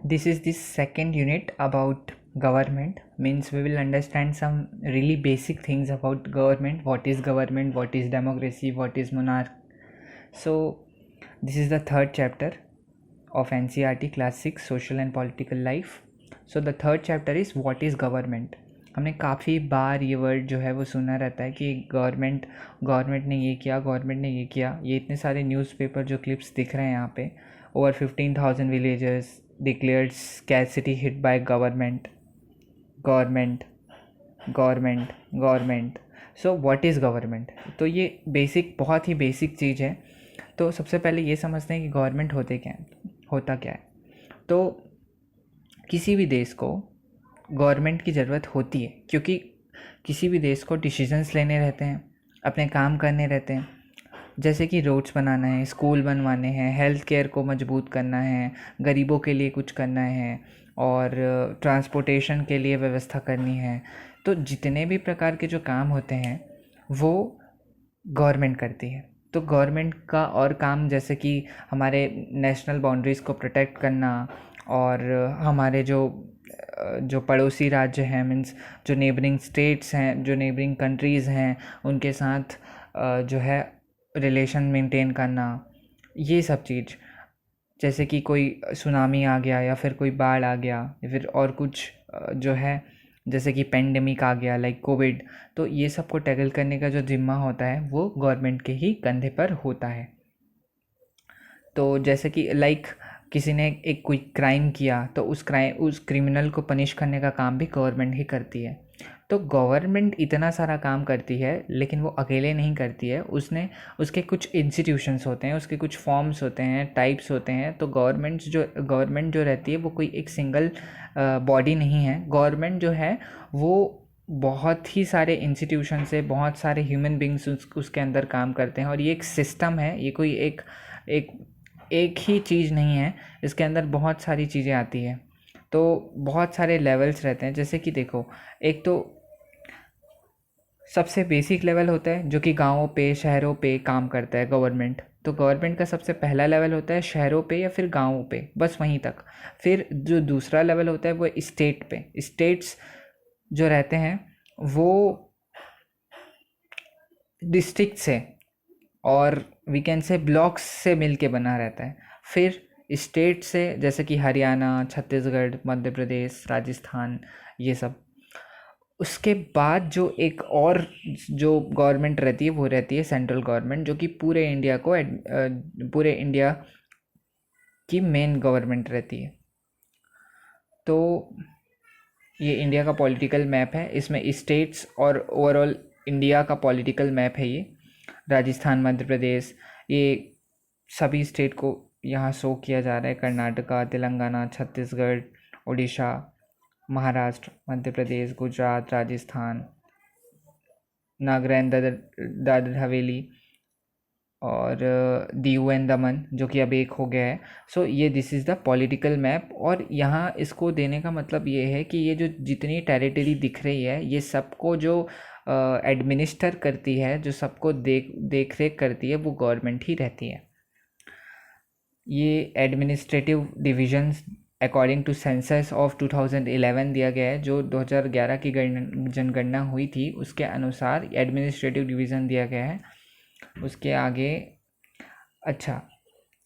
This is the second unit about government. Means we will understand some really basic things about government. What is government? What is democracy? What is monarch? So this is the third chapter of NCERT Class 6 Social and Political Life. So the third chapter is what is government. हमने काफ़ी बार ये word जो है वो सुना रहता है कि गवर्नमेंट ने ये किया, गवर्नमेंट ने ये किया. ये इतने सारे न्यूज़पेपर जो क्लिप्स दिख रहे हैं यहाँ पे, over 15,000 villages declared scarcity hit by government. Government. So what is government? तो ये बहुत ही बेसिक चीज़ है. तो सबसे पहले ये समझते हैं कि गवर्नमेंट होता क्या है. तो किसी भी देश को गवर्नमेंट की ज़रूरत होती है, क्योंकि किसी भी देश को डिसीजंस लेने रहते हैं, अपने काम करने रहते हैं. जैसे कि रोड्स बनाना है, स्कूल बनवाने हैं, हेल्थ केयर को मजबूत करना है, गरीबों के लिए कुछ करना है, और ट्रांसपोर्टेशन के लिए व्यवस्था करनी है. तो जितने भी प्रकार के जो काम होते हैं वो गवर्नमेंट करती है. तो गवर्नमेंट का और काम जैसे कि हमारे नेशनल बाउंड्रीज़ को प्रोटेक्ट करना, और हमारे जो पड़ोसी राज्य हैं, मीन्स जो नेबरिंग स्टेट्स हैं, जो नेबरिंग कंट्रीज़ हैं, उनके साथ जो है रिलेशन मेंटेन करना. ये सब चीज़, जैसे कि कोई सुनामी आ गया या फिर कोई बाढ़ आ गया या फिर और कुछ जो है जैसे कि पेंडेमिक आ गया लाइक कोविड, तो ये सब को टैकल करने का जो जिम्मा होता है वो गवर्नमेंट के ही कंधे पर होता है. तो जैसे कि लाइक किसी ने कोई क्राइम किया तो उस क्रिमिनल को पनिश करने का काम भी गवर्नमेंट ही करती है. तो गवर्नमेंट इतना सारा काम करती है, लेकिन वो अकेले नहीं करती है. उसके कुछ इंस्टीट्यूशंस होते हैं, उसके कुछ फॉर्म्स होते हैं, टाइप्स होते हैं. तो गवर्नमेंट जो रहती है वो कोई एक सिंगल बॉडी नहीं है. गवर्नमेंट जो है वो बहुत ही सारे इंस्टीट्यूशन से बहुत सारे ह्यूमन बींग्स उसके अंदर काम करते हैं, और ये एक सिस्टम है. ये कोई एक ही चीज़ नहीं है, इसके अंदर बहुत सारी चीज़ें आती हैं. तो बहुत सारे लेवल्स रहते हैं. जैसे कि देखो, एक तो सबसे बेसिक लेवल होता है जो कि गाँवों पे, शहरों पे काम करता है गवर्नमेंट. तो गवर्नमेंट का सबसे पहला लेवल होता है शहरों पे या फिर गाँवों पे, बस वहीं तक. फिर जो दूसरा लेवल होता है वो स्टेट पे. स्टेट्स जो रहते हैं वो डिस्ट्रिक्ट से और वी कैन से ब्लॉक्स से मिलके बना रहता है. फिर स्टेट से जैसे कि हरियाणा, छत्तीसगढ़, मध्य प्रदेश, राजस्थान, ये सब. उसके बाद जो एक और जो गवर्नमेंट रहती है वो रहती है सेंट्रल गवर्नमेंट, जो कि पूरे इंडिया की मेन गवर्नमेंट रहती है. तो ये इंडिया का पॉलिटिकल मैप है. इसमें स्टेट्स और ओवरऑल इंडिया का पॉलिटिकल मैप है ये. राजस्थान, मध्य प्रदेश, ये सभी स्टेट को यहाँ शो किया जा रहा है. कर्नाटका, तेलंगाना, छत्तीसगढ़, उड़ीसा, महाराष्ट्र, मध्य प्रदेश, गुजरात, राजस्थान, नागालैंड, दादर हवेली, और दीव एंड दमन, जो कि अब एक हो गया है. सो ये this is the political map. और यहाँ इसको देने का मतलब ये है कि ये जो जितनी टेरिटरी दिख रही है, ये सबको जो एडमिनिस्टर करती है, जो सबको देख रेख करती है, वो गवर्नमेंट ही रहती है. ये administrative divisions according to census of 2011 दिया गया है. जो 2011 की जनगणना हुई थी उसके अनुसार एडमिनिस्ट्रेटिव डिवीज़न दिया गया है. उसके आगे अच्छा,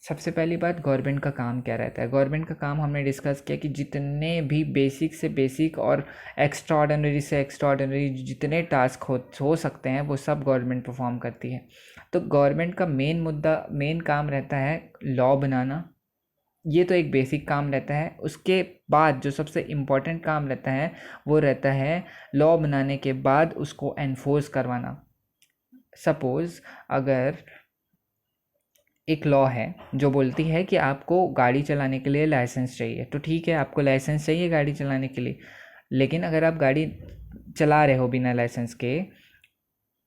सबसे पहली बात, गवर्नमेंट का काम क्या रहता है. गवर्नमेंट का काम हमने डिस्कस किया कि जितने भी बेसिक से बेसिक और एक्स्ट्राऑर्डिनरी से एक्स्ट्राऑर्डिनरी जितने टास्क हो सकते हैं वो सब गवर्नमेंट परफॉर्म करती है. तो गवर्नमेंट का मेन काम रहता है लॉ बनाना. ये तो एक बेसिक काम रहता है. उसके बाद जो सबसे इम्पोर्टेंट काम रहता है वो रहता है लॉ बनाने के बाद उसको एनफोर्स करवाना. सपोज़ अगर एक लॉ है जो बोलती है कि आपको गाड़ी चलाने के लिए लाइसेंस चाहिए, तो ठीक है, आपको लाइसेंस चाहिए गाड़ी चलाने के लिए. लेकिन अगर आप गाड़ी चला रहे हो बिना लाइसेंस के,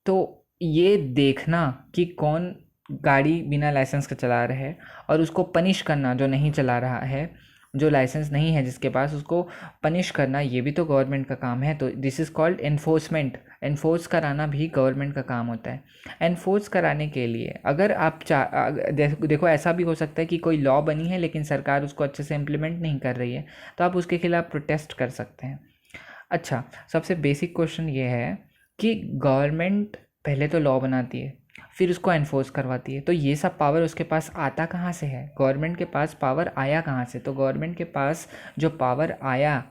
तो ये देखना कि कौन गाड़ी बिना लाइसेंस का चला रहा है और उसको पनिश करना जो नहीं चला रहा है, जो लाइसेंस नहीं है जिसके पास, उसको पनिश करना ये भी तो गवर्नमेंट का काम है। तो this is called enforcement. Enforce कराना भी गवर्नमेंट का काम होता है। एनफोर्स कराने के लिए अगर आप देखो ऐसा भी हो सकता है कि कोई लॉ बनी है लेकिन सरकार उसको अच्छे से इम्प्लीमेंट नहीं कर रही है, तो आप उसके खिलाफ प्रोटेस्ट कर सकते हैं। अच्छा, सबसे बेसिक क्वेश्चन ये है कि गवर्नमेंट पहले तो लॉ बनाती है, फिर उसको एनफोर्स करवाती है, तो ये सब पावर उसके पास आता कहाँ से है? गवर्नमेंट के पास पावर आया कहाँ से? तो गवर्नमेंट के पास जो पावर आया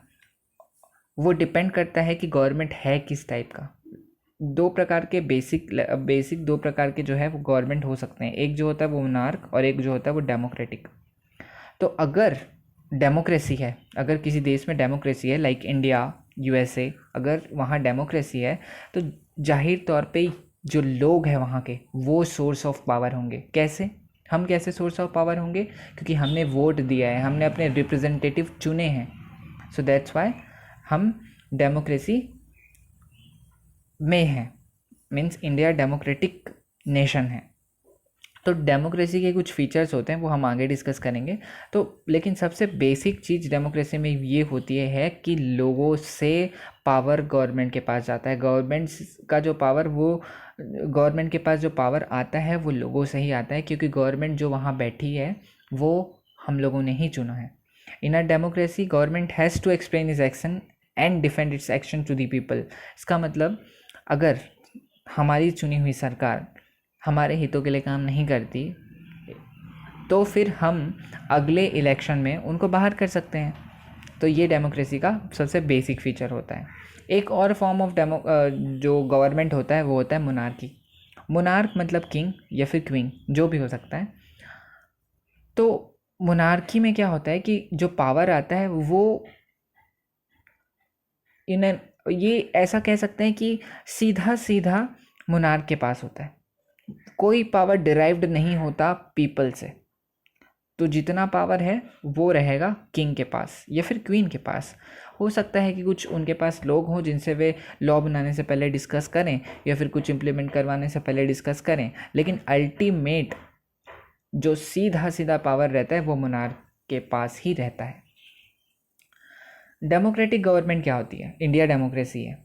वो डिपेंड करता है कि गवर्नमेंट है किस टाइप का। दो प्रकार के बेसिक दो प्रकार के जो है वो गवर्नमेंट हो सकते हैं। एक जो होता है वो मोनार्क और एक जो होता है वो डेमोक्रेटिक। तो अगर डेमोक्रेसी है, अगर किसी देश में डेमोक्रेसी है लाइक इंडिया, यूएसए, अगर वहाँ डेमोक्रेसी है तो जाहिर तौर पे जो लोग हैं वहाँ के वो सोर्स ऑफ पावर होंगे। कैसे? हम कैसे सोर्स ऑफ पावर होंगे? क्योंकि हमने वोट दिया है, हमने अपने रिप्रेजेंटेटिव चुने हैं। सो दैट्स वाई हम डेमोक्रेसी में हैं, मीन्स इंडिया डेमोक्रेटिक नेशन है। तो डेमोक्रेसी के कुछ फीचर्स होते हैं वो हम आगे डिस्कस करेंगे। तो लेकिन सबसे बेसिक चीज़ डेमोक्रेसी में ये होती है कि लोगों से पावर गवर्नमेंट के पास जाता है। गवर्नमेंट के पास जो पावर आता है वो लोगों से ही आता है, क्योंकि गवर्नमेंट जो वहाँ बैठी है वो हम लोगों ने ही चुना है। In a democracy government has to explain is action and defend its action to the people. इसका मतलब अगर हमारी चुनी हुई सरकार हमारे हितों के लिए काम नहीं करती तो फिर हम अगले इलेक्शन में उनको बाहर कर सकते हैं। तो ये डेमोक्रेसी का सबसे बेसिक फीचर होता है। एक और फॉर्म ऑफ जो गवर्नमेंट होता है वो होता है मोनार्की। मोनार्क मतलब किंग या फिर क्वीन, जो भी हो सकता है। तो मोनार्की में क्या होता है कि जो पावर आता है वो ये ऐसा कह सकते हैं कि सीधा सीधा मोनार्क के पास होता है, कोई पावर डिराइव्ड नहीं होता पीपल से। तो जितना पावर है वो रहेगा किंग के पास या फिर क्वीन के पास। हो सकता है कि कुछ उनके पास लोग हों जिनसे वे लॉ बनाने से पहले डिस्कस करें या फिर कुछ इम्प्लीमेंट करवाने से पहले डिस्कस करें, लेकिन अल्टीमेट जो सीधा सीधा पावर रहता है वो मोनार्क के पास ही रहता है। डेमोक्रेटिक गवर्नमेंट क्या होती है? इंडिया डेमोक्रेसी है,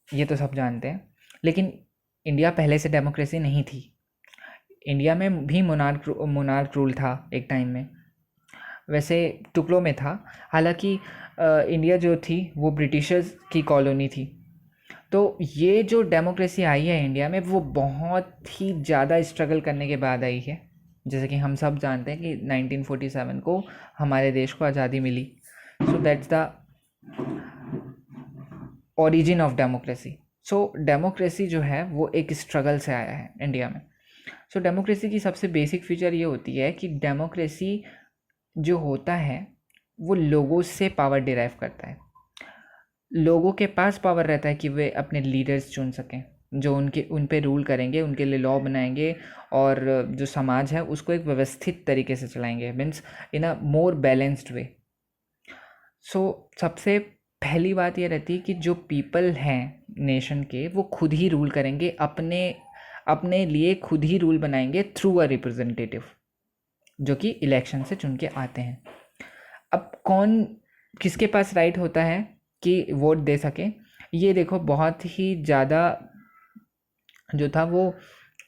ये तो सब जानते हैं, लेकिन इंडिया पहले से डेमोक्रेसी नहीं थी। इंडिया में भी मोनार्क रूल था एक टाइम में, वैसे टुकड़ों में था। हालांकि इंडिया जो थी वो ब्रिटिशर्स की कॉलोनी थी। तो ये जो डेमोक्रेसी आई है इंडिया में वो बहुत ही ज़्यादा स्ट्रगल करने के बाद आई है। जैसे कि हम सब जानते हैं कि 1947 को हमारे देश को आज़ादी मिली। So that's the origin of democracy. So democracy जो है वो एक स्ट्रगल से आया है इंडिया में। सो डेमोक्रेसी की सबसे बेसिक फीचर ये होती है कि डेमोक्रेसी जो होता है वो लोगों से पावर डिराइव करता है। लोगों के पास पावर रहता है कि वे अपने लीडर्स चुन सकें जो उन पे रूल करेंगे, उनके लिए लॉ बनाएंगे और जो समाज है उसको एक व्यवस्थित तरीके से चलाएंगे, means in a more balanced way. सो सबसे पहली बात ये रहती है कि जो पीपल हैं नेशन के वो खुद ही रूल करेंगे, अपने लिए खुद ही रूल बनाएंगे थ्रू अ रिप्रेजेंटेटिव जो कि इलेक्शन से चुन के आते हैं। अब कौन किसके पास राइट होता है कि वोट दे सके? ये देखो बहुत ही ज़्यादा जो था वो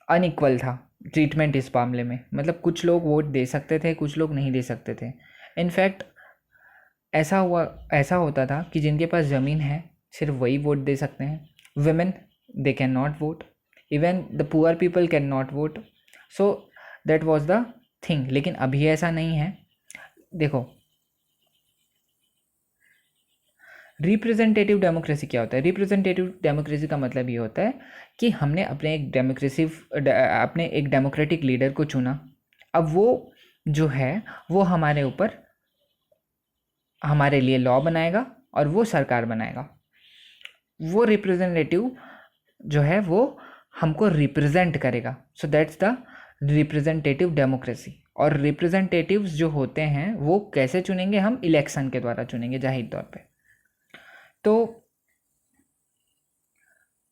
अनइक्वल था ट्रीटमेंट इस मामले में। मतलब कुछ लोग वोट दे सकते थे, कुछ लोग नहीं दे सकते थे। इनफैक्ट ऐसा होता था कि जिनके पास ज़मीन है सिर्फ वही वोट दे सकते हैं। Women they can not vote, even the poor people can not vote. So that was the thing. लेकिन अभी ऐसा नहीं है। देखो रिप्रेजेंटेटिव डेमोक्रेसी क्या होता है? रिप्रेजेंटेटिव डेमोक्रेसी का मतलब ये होता है कि हमने अपने एक डेमोक्रेटिक लीडर को चुना। अब वो जो है वो हमारे लिए लॉ बनाएगा और वो सरकार बनाएगा। वो रिप्रेजेंटेटिव जो है वो हमको रिप्रेजेंट करेगा। सो दैट्स द रिप्रेजेंटेटिव डेमोक्रेसी। और रिप्रेजेंटेटिव्स जो होते हैं वो कैसे चुनेंगे? हम इलेक्शन के द्वारा चुनेंगे जाहिर तौर पे। तो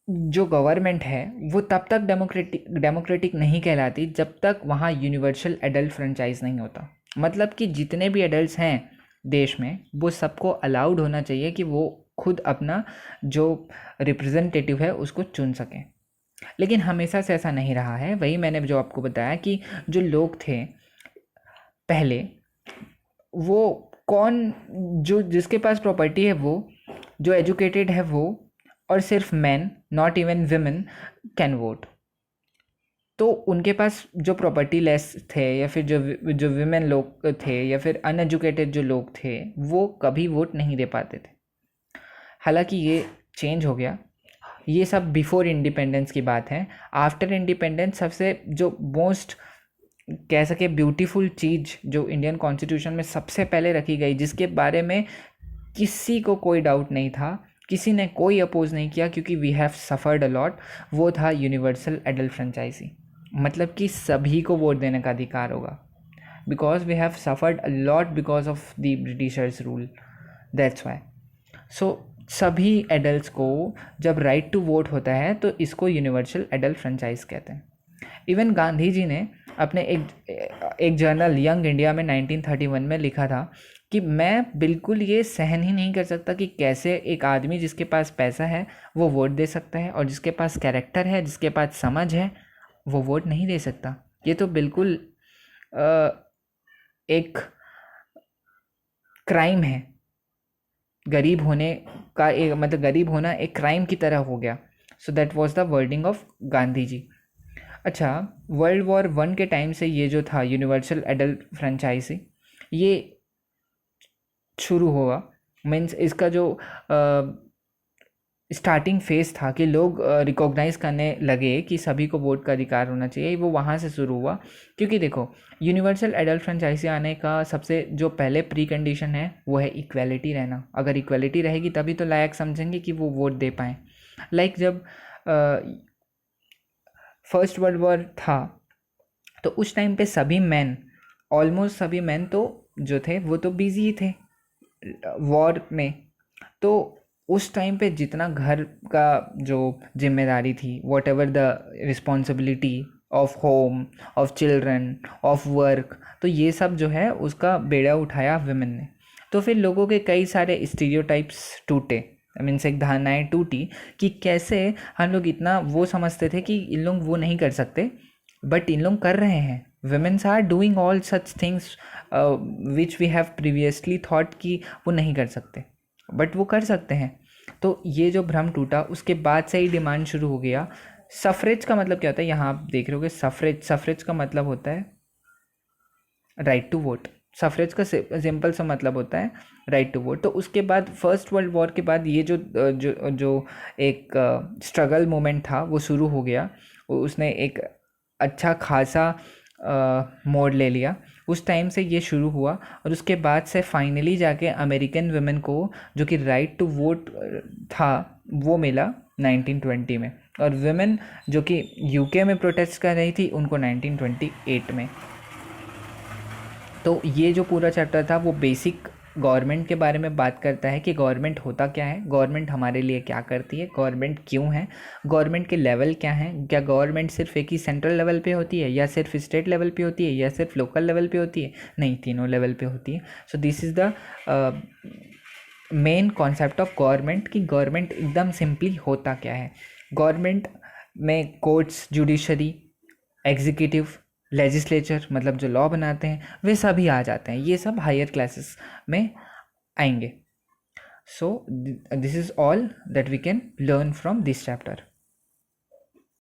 जो गवर्नमेंट है वो तब तक डेमोक्रेटिक नहीं कहलाती जब तक वहाँ यूनिवर्सल एडल्ट फ्रेंचाइज नहीं होता। मतलब कि जितने भी एडल्ट्स हैं देश में, वो सबको अलाउड होना चाहिए कि वो खुद अपना जो रिप्रेजेंटेटिव है उसको चुन सकें। लेकिन हमेशा से ऐसा नहीं रहा है। वही मैंने जो आपको बताया कि जो लोग थे पहले, वो कौन, जो जिसके पास प्रॉपर्टी है वो, जो एजुकेटेड है वो, और सिर्फ man, not even women can vote. तो उनके पास जो प्रॉपर्टी लेस थे, या फिर जो विमेन लोग थे, या फिर अनएजुकेटेड जो लोग थे, वो कभी वोट नहीं दे पाते थे। हालांकि ये चेंज हो गया। ये सब बिफोर इंडिपेंडेंस की बात है। आफ्टर इंडिपेंडेंस सबसे जो मोस्ट कह सके ब्यूटीफुल चीज़ जो इंडियन कॉन्स्टिट्यूशन में सबसे पहले रखी गई, जिसके बारे में किसी को कोई डाउट नहीं था, किसी ने कोई अपोज नहीं किया, क्योंकि we have suffered a lot, वो था यूनिवर्सल एडल्ट फ्रेंचाइजी। मतलब कि सभी को वोट देने का अधिकार होगा, because we have suffered a lot because of the Britishers rule, that's why. So सभी एडल्ट्स को जब राइट टू वोट होता है तो इसको यूनिवर्सल एडल्ट फ्रेंचाइज कहते हैं। इवन गांधी जी ने अपने एक जर्नल यंग इंडिया में 1931 में लिखा था कि मैं बिल्कुल ये सहन ही नहीं कर सकता कि कैसे एक आदमी जिसके पास पैसा है वो वोट दे सकता है, और जिसके पास कैरेक्टर है, जिसके पास समझ है, वो वोट नहीं दे सकता। ये तो बिल्कुल एक क्राइम है। गरीब होने का एक मतलब गरीब होना एक क्राइम की तरह हो गया। So that was the wording of Gandhi ji. अच्छा, वर्ल्ड वॉर 1 के टाइम से ये जो था यूनिवर्सल एडल्ट फ्रेंचाइजी, ये शुरू हुआ। मीन्स इसका जो स्टार्टिंग फेज था कि लोग रिकॉग्नाइज़ करने लगे कि सभी को वोट का अधिकार होना चाहिए, वो वहाँ से शुरू हुआ। क्योंकि देखो, यूनिवर्सल एडल्ट फ्रेंचाइजी आने का सबसे जो पहले प्री कंडीशन है वो है इक्वालिटी रहना। अगर इक्वालिटी रहेगी तभी तो लायक समझेंगे कि वो वोट दे पाएँ। लाइक जब फर्स्ट वर्ल्ड वॉर था तो उस टाइम पे सभी मैन, ऑलमोस्ट सभी मैन तो जो थे वो तो बिजी ही थे वॉर में। तो उस टाइम पे जितना घर का जो जिम्मेदारी थी, what ever the responsibility of home, of children, of work, तो ये सब जो है उसका बेड़ा उठाया विमेन ने। तो फिर लोगों के कई सारे स्टीरियोटाइप्स टूटे, मीन्स एक धारणाएँ टूटी कि कैसे हम लोग इतना वो समझते थे कि इन लोग वो नहीं कर सकते, बट इन लोग कर रहे हैं। Womens are doing all such things which we have previously thought कि वो नहीं कर सकते, बट वो कर सकते हैं। तो ये जो भ्रम टूटा, उसके बाद से ही डिमांड शुरू हो गया। सफरेज का मतलब क्या होता है, यहाँ आप देख रहे होगे सफरेज का मतलब होता है राइट टू वोट। सफरेज का सिंपल सा मतलब होता है राइट टू वोट। तो उसके बाद फर्स्ट वर्ल्ड वॉर के बाद ये जो जो जो एक स्ट्रगल मोमेंट था वो शुरू हो गया। उसने एक अच्छा खासा मोड़ ले लिया। उस टाइम से ये शुरू हुआ, और उसके बाद से फाइनली जाके अमेरिकन वुमेन को जो कि राइट टू वोट था वो मिला 1920 में, और वुमेन जो कि यूके में प्रोटेस्ट कर रही थी उनको 1928 में। तो ये जो पूरा चैप्टर था वो बेसिक गवर्नमेंट के बारे में बात करता है कि गवर्नमेंट होता क्या है, गवर्नमेंट हमारे लिए क्या करती है, गवर्नमेंट क्यों है, गवर्नमेंट के लेवल क्या हैं, क्या गवर्नमेंट सिर्फ एक ही सेंट्रल लेवल पे होती है, या सिर्फ स्टेट लेवल पे होती है, या सिर्फ लोकल लेवल पे होती है। नहीं, तीनों लेवल पे होती है। सो this is the main concept of government कि गवर्नमेंट एकदम सिंपली होता क्या है। गवर्नमेंट में कोर्ट्स, जुडिशरी, एग्जीक्यूटिव, लेजिस्लेचर मतलब जो लॉ बनाते हैं वे सभी आ जाते हैं। ये सब हायर क्लासेस में आएंगे। So this is all that we can learn from this chapter.